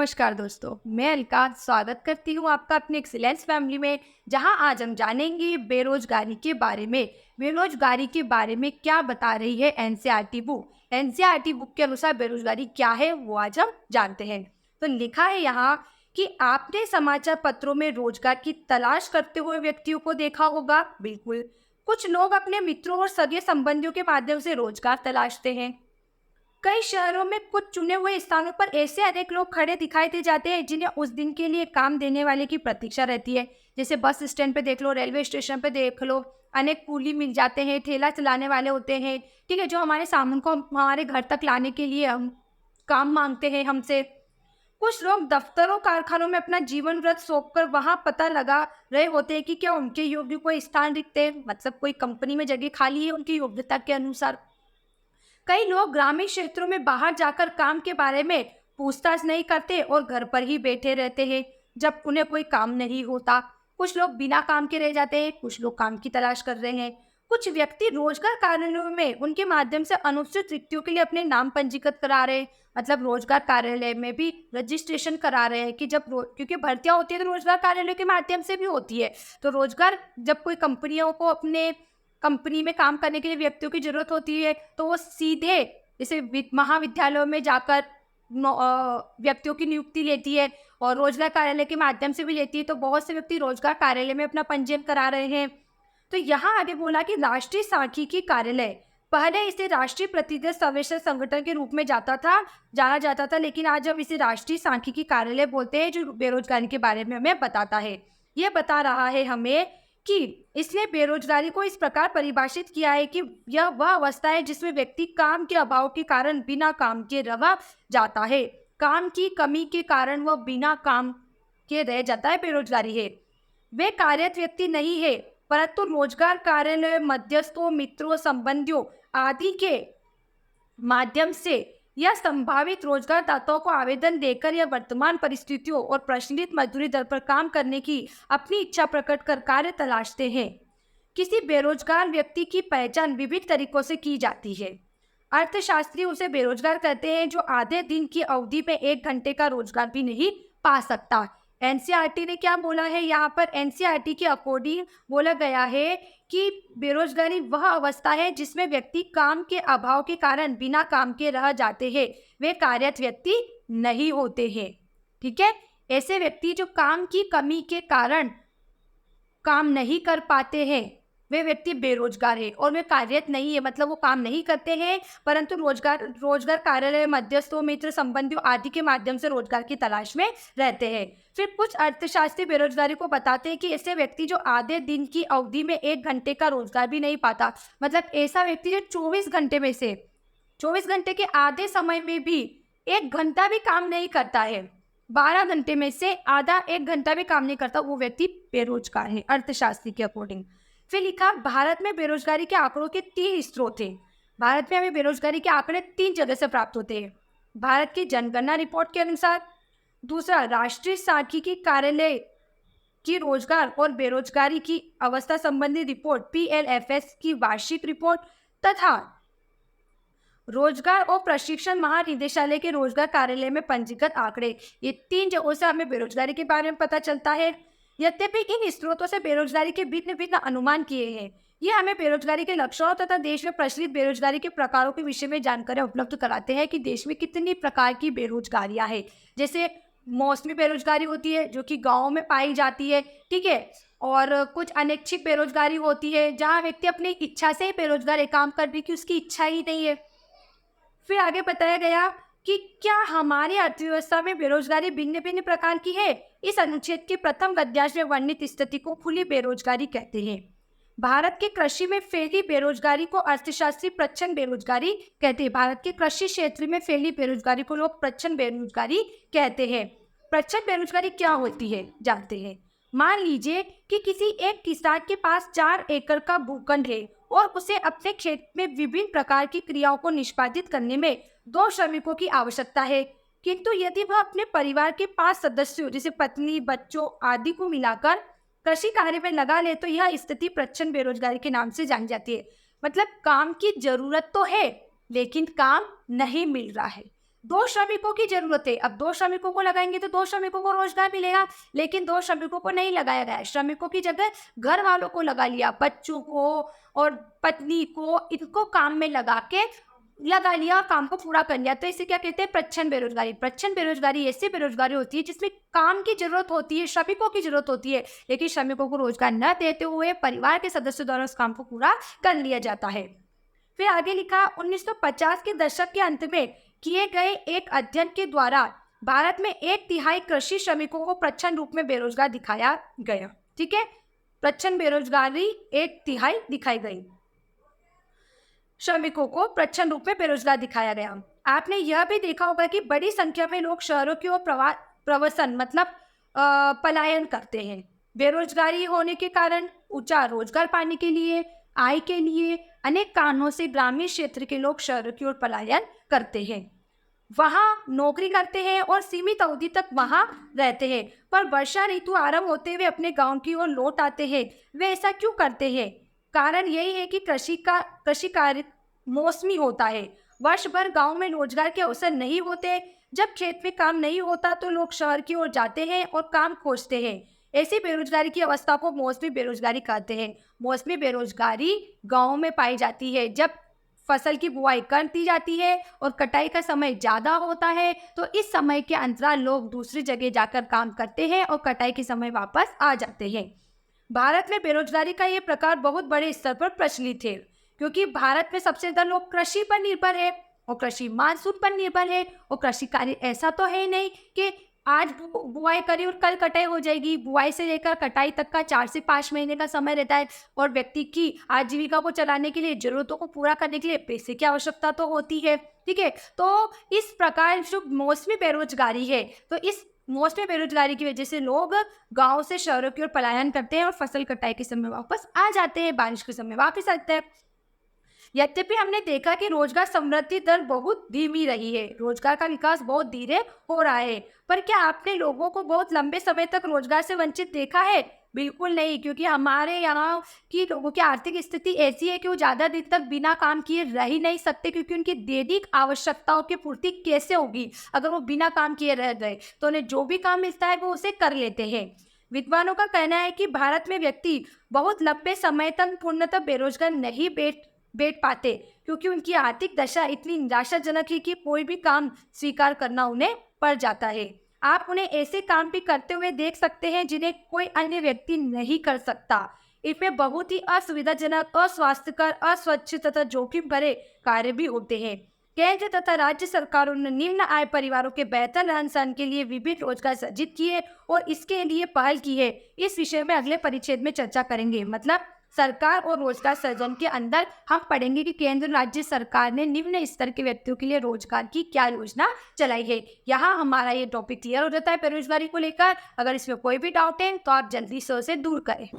नमस्कार दोस्तों, मैं अलका स्वागत करती हूँ आपका अपने एक्सीलेंस फैमिली में। जहाँ आज हम जानेंगे बेरोजगारी के बारे में। बेरोजगारी के बारे में क्या बता रही है एनसीईआरटी बुक। एनसीईआरटी बुक के अनुसार बेरोजगारी क्या है वो आज हम जानते हैं। तो लिखा है यहाँ कि आपने समाचार पत्रों में रोजगार की तलाश करते हुए व्यक्तियों को देखा होगा। बिल्कुल, कुछ लोग अपने मित्रों और सगे संबंधियों के माध्यम से रोजगार तलाशते हैं। कई शहरों में कुछ चुने हुए स्थानों पर ऐसे अनेक लोग खड़े दिखाई दे जाते हैं जिन्हें उस दिन के लिए काम देने वाले की प्रतीक्षा रहती है। जैसे बस स्टैंड पे देख लो, रेलवे स्टेशन पे देख लो, अनेक कूली मिल जाते हैं, ठेला चलाने वाले होते हैं, ठीक है, जो हमारे सामान को हमारे घर तक लाने के लिए हम काम मांगते हैं हमसे। कुछ लोग दफ्तरों कारखानों में अपना जीवन व्रत सौंप कर वहां पता लगा रहे होते हैं कि क्या उनके योग्य कोई स्थान रिक्त है, मतलब कोई कंपनी में जगह खाली है उनकी योग्यता के अनुसार। कई लोग ग्रामीण क्षेत्रों में बाहर जाकर काम के बारे में पूछताछ नहीं करते और घर पर ही बैठे रहते हैं जब उन्हें कोई काम नहीं होता। कुछ लोग बिना काम के रह जाते हैं, कुछ लोग काम की तलाश कर रहे हैं। कुछ व्यक्ति रोजगार कार्यालयों में उनके माध्यम से अनुसूचित रिक्तियों के लिए अपने नाम पंजीकृत करा रहे हैं, मतलब रोजगार कार्यालय में भी रजिस्ट्रेशन करा रहे हैं कि क्योंकि भर्तियां होती है तो रोजगार कार्यालय के माध्यम से भी होती है। तो रोजगार जब कोई कंपनियों को अपने कंपनी में काम करने के लिए व्यक्तियों की जरूरत होती है तो वो सीधे जैसे महाविद्यालयों में जाकर व्यक्तियों की नियुक्ति लेती है और रोजगार कार्यालय के माध्यम से भी लेती है। तो बहुत से व्यक्ति रोजगार कार्यालय में अपना पंजीयन करा रहे हैं। तो यहाँ आगे बोला कि राष्ट्रीय सांख्यिकी कार्यालय, पहले इसे राष्ट्रीय प्रतिनिधि सर्वेक्षण संगठन के रूप में जाना जाता था, लेकिन आज हम इसे राष्ट्रीय सांख्यिकी कार्यालय बोलते हैं, जो बेरोजगारी के बारे में हमें बताता है। ये बता रहा है हमें कि इसने बेरोजगारी को इस प्रकार परिभाषित किया है कि यह वह अवस्था है जिसमें व्यक्ति काम के अभाव के कारण बिना काम के रह जाता है। काम की कमी के कारण वह बिना काम के रह जाता है, बेरोजगारी है। वे कार्यरत व्यक्ति नहीं है, परंतु रोजगार कार्यालय मध्यस्थों, मित्रों, संबंधियों आदि के माध्यम से या संभावित रोजगारदाताओं को आवेदन देकर या वर्तमान परिस्थितियों और प्रचलित मजदूरी दर पर काम करने की अपनी इच्छा प्रकट कर कार्य तलाशते हैं। किसी बेरोजगार व्यक्ति की पहचान विभिन्न तरीकों से की जाती है। अर्थशास्त्री उसे बेरोजगार कहते हैं जो आधे दिन की अवधि में 1 घंटे का रोजगार भी नहीं पा सकता। एनसीईआरटी ने क्या बोला है यहाँ पर? एनसीईआरटी के अकॉर्डिंग बोला गया है कि बेरोजगारी वह अवस्था है जिसमें व्यक्ति काम के अभाव के कारण बिना काम के रह जाते हैं, वे कार्यरत व्यक्ति नहीं होते हैं। ठीक है, ऐसे व्यक्ति जो काम की कमी के कारण काम नहीं कर पाते हैं वे व्यक्ति बेरोजगार है और वे कार्यरत नहीं है, मतलब वो काम नहीं करते हैं परंतु रोजगार कार्यालय मध्यस्थों, मित्र, संबंधियों आदि के माध्यम से रोजगार की तलाश में रहते हैं। फिर कुछ अर्थशास्त्री बेरोजगारी को बताते हैं कि ऐसे व्यक्ति जो आधे दिन की अवधि में 1 घंटे का रोजगार भी नहीं पाता, मतलब ऐसा व्यक्ति जो 24 घंटे में से 24 घंटे के आधे समय में भी 1 घंटा भी काम नहीं करता है, 12 घंटे में से आधा 1 घंटा भी काम नहीं करता, वो व्यक्ति बेरोजगार है अर्थशास्त्री के अकॉर्डिंग। फिर लिखा, भारत में बेरोजगारी के आंकड़ों के 3 स्रोत हैं। भारत में हमें बेरोजगारी के आंकड़े 3 जगह से प्राप्त होते हैं। भारत की जनगणना रिपोर्ट के अनुसार, दूसरा राष्ट्रीय सांख्यिकी कार्यालय की रोजगार और बेरोजगारी की अवस्था संबंधी रिपोर्ट PLFS की वार्षिक रिपोर्ट, तथा रोजगार और प्रशिक्षण महानिदेशालय के रोजगार कार्यालय में पंजीकृत आंकड़े। ये 3 जगहों से हमें बेरोजगारी के बारे में पता चलता है। यद्यपि इन स्रोतों से बेरोजगारी के भिन्न भिन्न अनुमान किए हैं, ये हमें बेरोजगारी के लक्षणों तथा देश में प्रचलित बेरोजगारी के प्रकारों के विषय में जानकारी उपलब्ध कराते हैं कि देश में कितनी प्रकार की बेरोजगारियां हैं। जैसे मौसमी बेरोजगारी होती है जो कि गाँव में पाई जाती है, ठीक है, और कुछ अनैच्छिक बेरोजगारी होती है जहाँ व्यक्ति अपनी इच्छा से ही बेरोजगार है, काम करने की उसकी इच्छा ही नहीं है। फिर आगे बताया गया कि क्या हमारी अर्थव्यवस्था में बेरोजगारी भिन्न भिन्न प्रकार की है। इस अनुच्छेद के प्रथम गद्यांश में वर्णित स्थिति को खुली बेरोजगारी कहते हैं। भारत के कृषि में फैली बेरोजगारी को अर्थशास्त्री प्रच्छन्न बेरोजगारी कहते हैं। भारत के कृषि क्षेत्र में फैली बेरोजगारी को लोग प्रच्छन्न बेरोजगारी कहते हैं। प्रच्छन्न बेरोजगारी क्या होती है जानते हैं। मान लीजिए कि किसी एक किसान के पास 4 एकड़ का भूखंड है और उसे अपने खेत में विभिन्न प्रकार की क्रियाओं को निष्पादित करने में 2 श्रमिकों की आवश्यकता है, किंतु यदि वह अपने परिवार के 5 सदस्यों जैसे पत्नी, बच्चों आदि को मिलाकर कृषि कार्य में लगा ले तो यह स्थिति प्रच्छन्न बेरोजगारी के नाम से जानी जाती है। मतलब काम की जरूरत तो है लेकिन काम नहीं मिल रहा है। 2 श्रमिकों की ज़रूरत है। अब 2 श्रमिकों को लगाएँगे तो 2 श्रमिकों को रोज़गार मिलेगा, लेकिन 2 श्रमिकों को नहीं लगाया गया। श्रमिकों की जगह घर वालों को लगा लिया, बच्चों को और पत्नी को, इनको काम में लगा लिया, काम को पूरा कर लिया। तो इसे क्या कहते हैं? प्रच्छन्न बेरोज़गारी। प्रच्छन्न बेरोज़गारी ऐसी बेरोज़गारी होती है जिसमें काम की ज़रूरत होती है, श्रमिकों की ज़रूरत होती है, लेकिन श्रमिकों को रोज़गार न देते हुए परिवार के सदस्यों द्वारा उस काम को पूरा कर लिया जाता है। फिर आगे लिखा 1950 के दशक के अंत में किए गए एक अध्ययन के द्वारा भारत में 1/3 कृषि श्रमिकों को प्रच्छन्न रूप में बेरोजगार दिखाया गया। ठीक है, प्रच्छन्न बेरोजगारी 1/3 दिखाई गई, श्रमिकों को प्रच्छन्न रूप में बेरोजगार दिखाया गया। आपने यह भी देखा होगा कि बड़ी संख्या में लोग शहरों की ओर प्रवसन मतलब पलायन करते हैं। बेरोजगारी होने के कारण ऊंचा रोजगार पाने के लिए, आय के लिए अनेक कारणों से ग्रामीण क्षेत्र के लोग शहरों की ओर पलायन करते हैं, वहां नौकरी करते हैं और सीमित अवधि तक वहां रहते हैं, पर वर्षा ऋतु आरंभ होते हुए अपने गांव की ओर लौट आते हैं। वे ऐसा क्यों करते हैं? कारण यही है कि कृषि कार्य मौसमी होता है। वर्ष भर गांव में रोजगार के अवसर नहीं होते। जब खेत में काम नहीं होता तो लोग शहर की ओर जाते हैं और काम खोजते हैं। ऐसी बेरोजगारी की अवस्था को मौसमी बेरोजगारी कहते हैं। मौसमी बेरोजगारी गाँव में पाई जाती है जब फसल की बुआई कर दी जाती है और कटाई का समय ज़्यादा होता है, तो इस समय के अंतराल लोग दूसरी जगह जाकर काम करते हैं और कटाई के समय वापस आ जाते हैं। भारत में बेरोजगारी का ये प्रकार बहुत बड़े स्तर पर प्रचलित है, क्योंकि भारत में सबसे ज़्यादा लोग कृषि पर निर्भर है और कृषि मानसून पर निर्भर है। और कृषि कार्य ऐसा तो है नहीं कि आज बुआई करी और कल कटाई हो जाएगी। बुआई से लेकर कटाई तक का 4 से 5 महीने का समय रहता है और व्यक्ति की आजीविका को चलाने के लिए, जरूरतों को पूरा करने के लिए पैसे की आवश्यकता तो होती है। ठीक है, तो इस प्रकार जो मौसमी बेरोजगारी है, तो इस मौसमी बेरोजगारी की वजह से लोग गांव से शहरों की ओर पलायन करते हैं और फसल कटाई के समय वापस आ जाते हैं, बारिश के समय वापस आते हैं। यद्यपि हमने देखा कि रोजगार समृद्धि दर बहुत धीमी रही है, रोजगार का विकास बहुत धीरे हो रहा है, पर क्या आपने लोगों को बहुत लंबे समय तक रोजगार से वंचित देखा है? बिल्कुल नहीं, क्योंकि हमारे यहाँ की लोगों की आर्थिक स्थिति ऐसी है कि वो ज़्यादा दिन तक बिना काम किए रह ही नहीं सकते, क्योंकि उनकी दैनिक आवश्यकताओं की पूर्ति कैसे होगी अगर वो बिना काम किए रह गए? तो उन्हें जो भी काम मिलता है वो उसे कर लेते हैं। विद्वानों का कहना है कि भारत में व्यक्ति बहुत लंबे समय तक पूर्णतः बेरोजगार नहीं बैठ पाते, क्योंकि उनकी आर्थिक दशा इतनी निराशाजनक है कि कोई भी काम स्वीकार करना उन्हें पड़ जाता है। आप उन्हें ऐसे काम भी करते हुए देख सकते हैं जिन्हें कोई अन्य व्यक्ति नहीं कर सकता। इनमें बहुत ही असुविधाजनक, अस्वास्थ्यकर, अस्वच्छ तथा जोखिम भरे कार्य भी होते हैं। केंद्र तथा राज्य सरकारों ने निम्न आय परिवारों के बेहतर रहन सहन के लिए विभिन्न रोजगार सृजित किए और इसके लिए पहल की है। इस विषय में अगले परिच्छेद में चर्चा करेंगे। मतलब सरकार और रोजगार सृजन के अंदर हम पढ़ेंगे कि केंद्र राज्य सरकार ने निम्न स्तर के व्यक्तियों के लिए रोजगार की क्या योजना चलाई है। यहाँ हमारा ये टॉपिक क्लियर हो जाता है बेरोजगारी को लेकर। अगर इसमें कोई भी डाउट है तो आप जल्दी से उसे दूर करें।